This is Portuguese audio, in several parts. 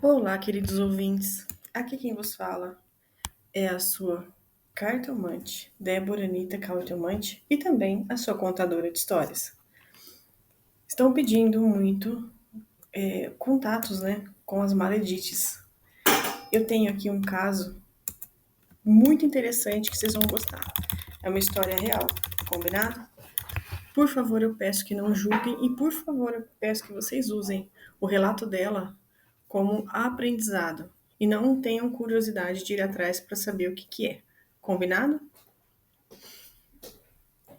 Olá, queridos ouvintes. Aqui quem vos fala é a sua cartomante, Débora Anita Cartomante, e também a sua contadora de histórias. Estão pedindo muito contatos, né, com as maledites. Eu tenho aqui um caso muito interessante que vocês vão gostar. É uma história real, combinado? Por favor, eu peço que não julguem e, por favor, eu peço que vocês usem o relato dela como aprendizado e não tenham curiosidade de ir atrás para saber o que é. Combinado?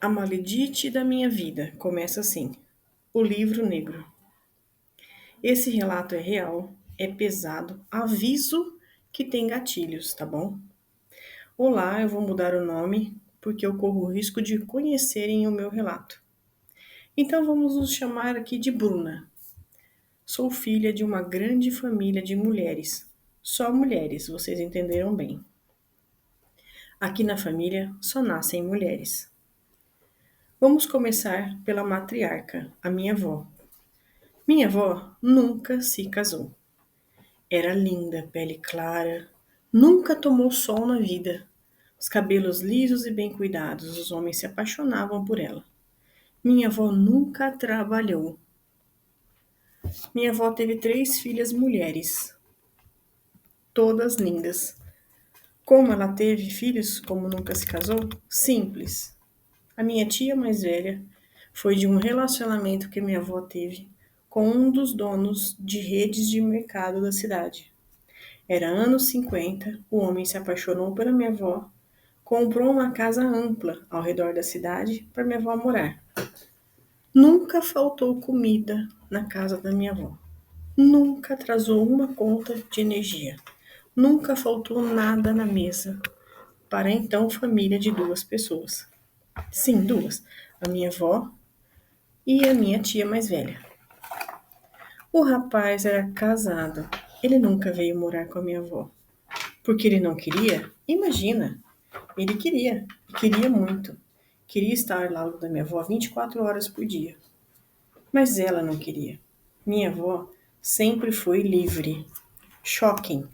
A Maledite da Minha Vida começa assim: O Livro Negro. Esse relato é real, é pesado, aviso que tem gatilhos, tá bom? Olá, eu vou mudar o nome porque eu corro o risco de conhecerem o meu relato. Então vamos nos chamar aqui de Bruna. Sou filha de uma grande família de mulheres. Só mulheres, vocês entenderam bem. Aqui na família só nascem mulheres. Vamos começar pela matriarca, a minha avó. Minha avó nunca se casou. Era linda, pele clara, nunca tomou sol na vida. Os cabelos lisos e bem cuidados, os homens se apaixonavam por ela. Minha avó nunca trabalhou. Minha avó teve 3 filhas mulheres, todas lindas. Como ela teve filhos, como nunca se casou? Simples. A minha tia mais velha foi de um relacionamento que minha avó teve com um dos donos de redes de mercado da cidade. Era anos 50, o homem se apaixonou pela minha avó, comprou uma casa ampla ao redor da cidade para minha avó morar. Nunca faltou comida na casa da minha avó. Nunca atrasou uma conta de energia. Nunca faltou nada na mesa para a então família de 2 pessoas. Sim, 2. A minha avó e a minha tia mais velha. O rapaz era casado. Ele nunca veio morar com a minha avó. Porque ele não queria? Imagina! Ele queria, e queria muito. Queria estar lá da minha avó 24 horas por dia. Mas ela não queria. Minha avó sempre foi livre. Shocking.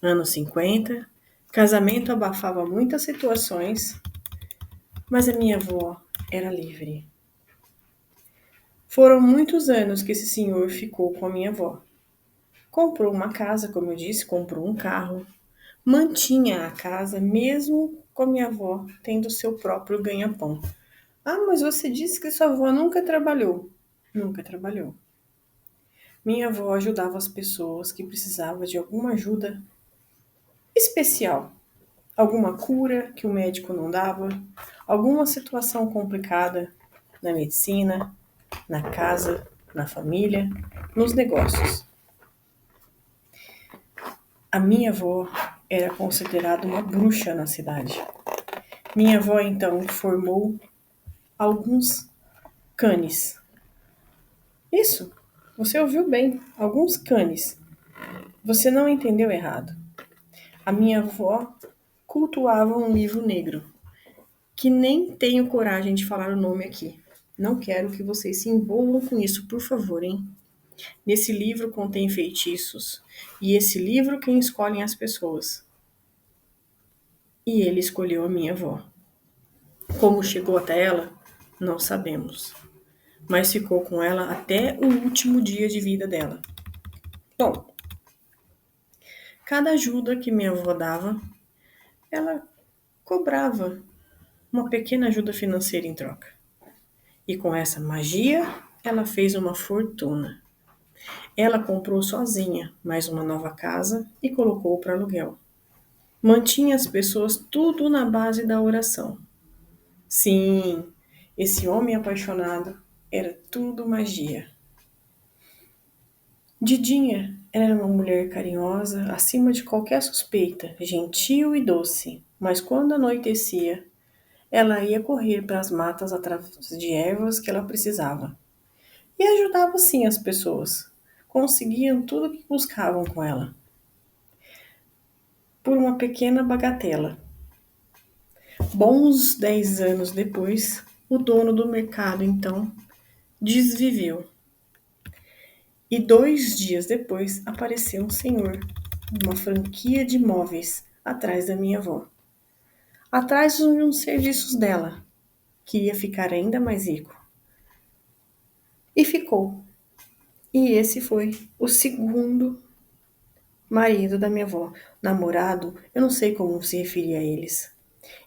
Anos 50, casamento abafava muitas situações, mas a minha avó era livre. Foram muitos anos que esse senhor ficou com a minha avó. Comprou uma casa, como eu disse, comprou um carro, mantinha a casa mesmo com a minha avó tendo seu próprio ganha-pão. Ah, mas você disse que sua avó nunca trabalhou. Nunca trabalhou. Minha avó ajudava as pessoas que precisavam de alguma ajuda especial. Alguma cura que o médico não dava, alguma situação complicada na medicina, na casa, na família, nos negócios. A minha avó era considerada uma bruxa na cidade. Minha avó então formou alguns canes. Isso, você ouviu bem, alguns canes. Você não entendeu errado. A minha avó cultuava um livro negro, que nem tenho coragem de falar o nome aqui. Não quero que vocês se envolvam com isso, por favor, hein? Nesse livro contém feitiços, e esse livro quem escolhem as pessoas. E ele escolheu a minha avó. Como chegou até ela, não sabemos. Mas ficou com ela até o último dia de vida dela. Bom, cada ajuda que minha avó dava, ela cobrava uma pequena ajuda financeira em troca. E com essa magia, ela fez uma fortuna. Ela comprou sozinha mais uma nova casa e colocou para aluguel. Mantinha as pessoas tudo na base da oração. Sim, esse homem apaixonado era tudo magia. Didinha era uma mulher carinhosa, acima de qualquer suspeita, gentil e doce, mas quando anoitecia, ela ia correr para as matas atrás de ervas que ela precisava. E ajudava sim as pessoas. Conseguiam tudo o que buscavam com ela. Por uma pequena bagatela. Bons 10 anos depois, o dono do mercado, então, desviveu. E 2 dias depois apareceu um senhor, uma franquia de móveis, atrás da minha avó. Atrás de uns serviços dela. Queria ficar ainda mais rico. E ficou. E esse foi o segundo marido da minha avó. Namorado, eu não sei como se referir a eles.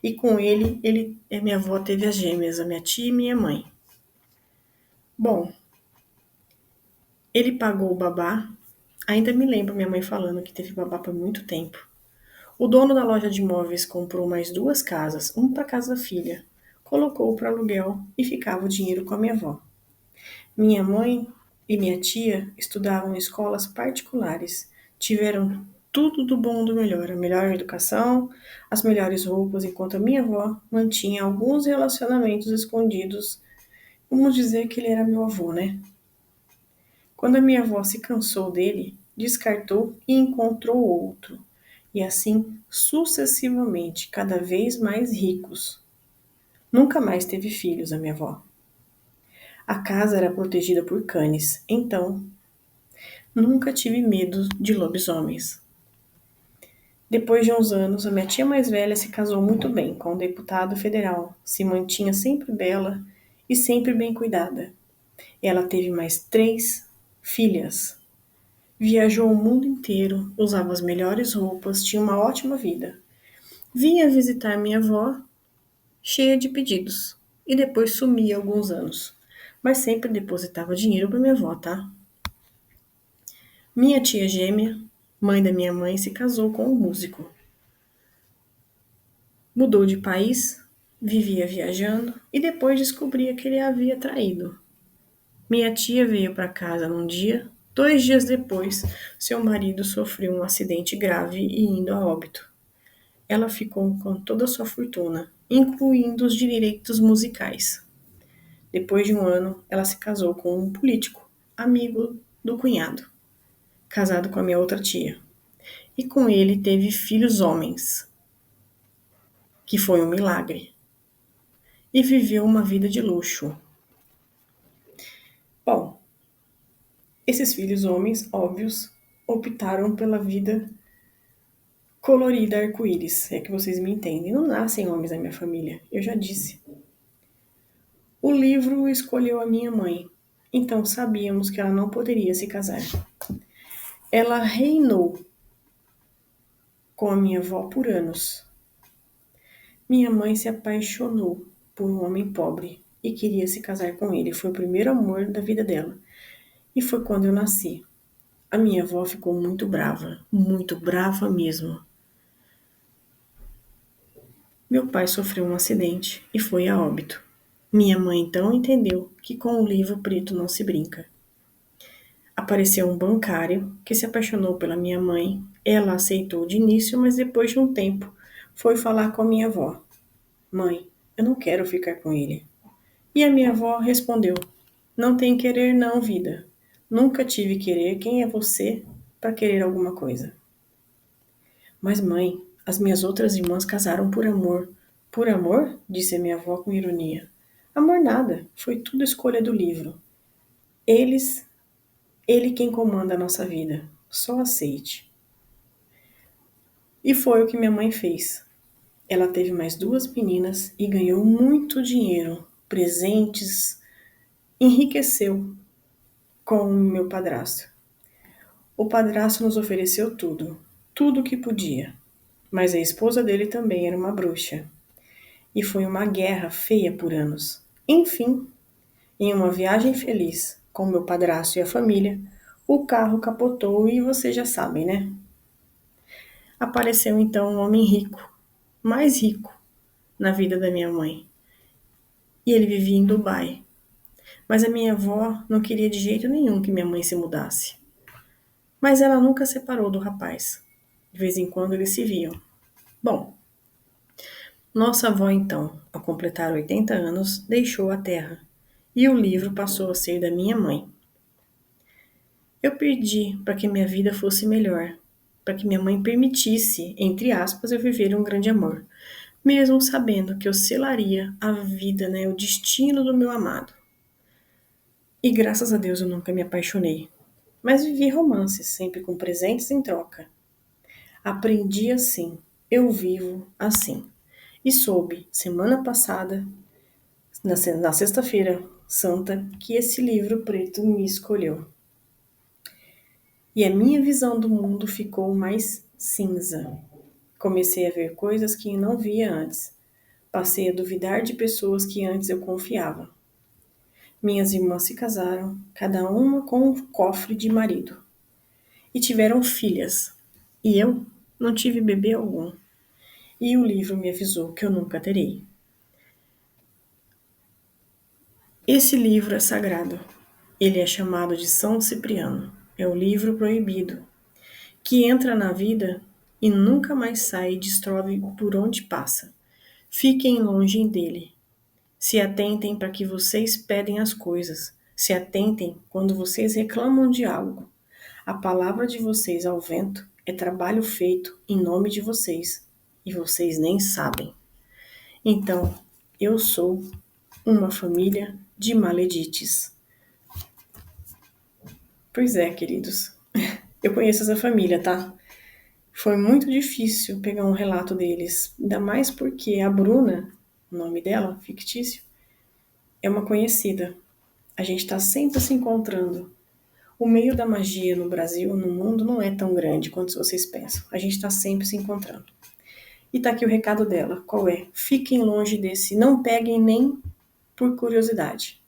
E com ele, a minha avó teve as gêmeas, a minha tia e minha mãe. Bom, ele pagou o babá. Ainda me lembro minha mãe falando que teve babá por muito tempo. O dono da loja de imóveis comprou mais 2 casas, uma para casa da filha, colocou para aluguel e ficava o dinheiro com a minha avó. Minha mãe e minha tia estudavam em escolas particulares, tiveram tudo do bom do melhor, a melhor educação, as melhores roupas, enquanto a minha avó mantinha alguns relacionamentos escondidos. Vamos dizer que ele era meu avô, né? Quando a minha avó se cansou dele, descartou e encontrou outro, e assim sucessivamente, cada vez mais ricos. Nunca mais teve filhos, a minha avó. A casa era protegida por canes, então nunca tive medo de lobisomens. Depois de uns anos, a minha tia mais velha se casou muito bem com um deputado federal, se mantinha sempre bela e sempre bem cuidada. Ela teve mais 3 filhas. Viajou o mundo inteiro, usava as melhores roupas, tinha uma ótima vida. Vinha visitar minha avó, cheia de pedidos, e depois sumia alguns anos. Mas sempre depositava dinheiro para minha avó, tá? Minha tia gêmea, mãe da minha mãe, se casou com um músico. Mudou de país, vivia viajando e depois descobria que ele a havia traído. Minha tia veio para casa num dia, 2 dias depois, seu marido sofreu um acidente grave e indo a óbito. Ela ficou com toda a sua fortuna, incluindo os direitos musicais. Depois de um ano, ela se casou com um político, amigo do cunhado, casado com a minha outra tia. E com ele teve filhos homens, que foi um milagre. E viveu uma vida de luxo. Bom, esses filhos homens, óbvios, optaram pela vida colorida arco-íris. É que vocês me entendem. Não nascem homens na minha família, eu já disse. O livro escolheu a minha mãe, então sabíamos que ela não poderia se casar. Ela reinou com a minha avó por anos. Minha mãe se apaixonou por um homem pobre e queria se casar com ele. Foi o primeiro amor da vida dela. E foi quando eu nasci. A minha avó ficou muito brava mesmo. Meu pai sofreu um acidente e foi a óbito. Minha mãe então entendeu que com o livro preto não se brinca. Apareceu um bancário que se apaixonou pela minha mãe. Ela aceitou de início, mas depois de um tempo foi falar com a minha avó. Mãe, eu não quero ficar com ele. E a minha avó respondeu: não tem querer não, vida. Nunca tive querer. Quem é você para querer alguma coisa? Mas mãe, as minhas outras irmãs casaram por amor. Por amor? Disse a minha avó com ironia. Amor nada, foi tudo escolha do livro. Eles, ele quem comanda a nossa vida. Só aceite. E foi o que minha mãe fez. Ela teve mais 2 meninas e ganhou muito dinheiro, presentes, enriqueceu com o meu padrasto. O padrasto nos ofereceu tudo, tudo o que podia. Mas a esposa dele também era uma bruxa. E foi uma guerra feia por anos. Enfim, em uma viagem feliz com meu padrasto e a família, o carro capotou e vocês já sabem, né? Apareceu então um homem rico, mais rico, na vida da minha mãe. E ele vivia em Dubai. Mas a minha avó não queria de jeito nenhum que minha mãe se mudasse. Mas ela nunca separou do rapaz. De vez em quando eles se viam. Bom, nossa avó então, ao completar 80 anos, deixou a terra. E o livro passou a ser da minha mãe. Eu pedi para que minha vida fosse melhor, para que minha mãe permitisse, entre aspas, eu viver um grande amor, mesmo sabendo que eu selaria a vida, né, o destino do meu amado. E graças a Deus eu nunca me apaixonei. mas vivi romances, sempre com presentes em troca. Aprendi assim, eu vivo assim. E soube, semana passada, na sexta-feira santa, que esse livro preto me escolheu. E a minha visão do mundo ficou mais cinza. Comecei a ver coisas que não via antes. Passei a duvidar de pessoas que antes eu confiava. Minhas irmãs se casaram, cada uma com um cofre de marido. E tiveram filhas. E eu não tive bebê algum. E o livro me avisou que eu nunca terei. Esse livro é sagrado. Ele é chamado de São Cipriano. É o livro proibido, que entra na vida e nunca mais sai e destrói por onde passa. Fiquem longe dele. Se atentem para que vocês pedem as coisas. Se atentem quando vocês reclamam de algo. A palavra de vocês ao vento é trabalho feito em nome de vocês. E vocês nem sabem. Então, eu sou uma família de maledites. Pois é, queridos. Eu conheço essa família, tá? Foi muito difícil pegar um relato deles. Ainda mais porque a Bruna, o nome dela, fictício, é uma conhecida. A gente está sempre se encontrando. O meio da magia no Brasil, no mundo, não é tão grande quanto vocês pensam. A gente está sempre se encontrando. E tá aqui o recado dela. Qual é? Fiquem longe desse. Não peguem nem por curiosidade.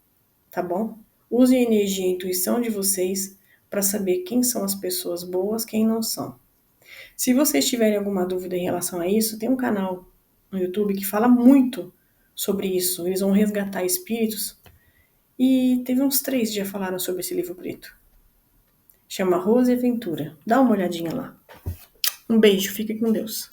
Tá bom? Usem a energia e a intuição de vocês para saber quem são as pessoas boas, quem não são. Se vocês tiverem alguma dúvida em relação a isso, tem um canal no YouTube que fala muito sobre isso. Eles vão resgatar espíritos. E teve uns 3 dias falaram sobre esse livro preto. Chama Rose e Aventura. Dá uma olhadinha lá. Um beijo, fique com Deus.